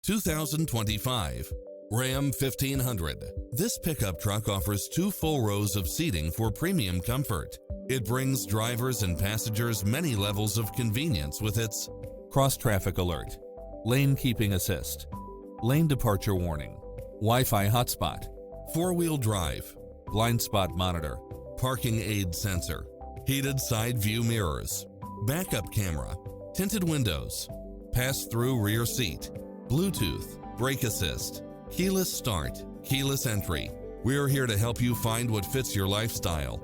2025 Ram 1500. This pickup truck offers 2 full rows of seating for premium comfort. It brings drivers and passengers many levels of convenience with its cross-traffic alert, lane keeping assist, lane departure warning, Wi-Fi hotspot, 4-wheel drive, blind spot monitor, parking aid sensor, heated side view mirrors, backup camera, tinted windows, pass-through rear seat, Bluetooth, brake assist, keyless start, keyless entry. We're here to help you find what fits your lifestyle.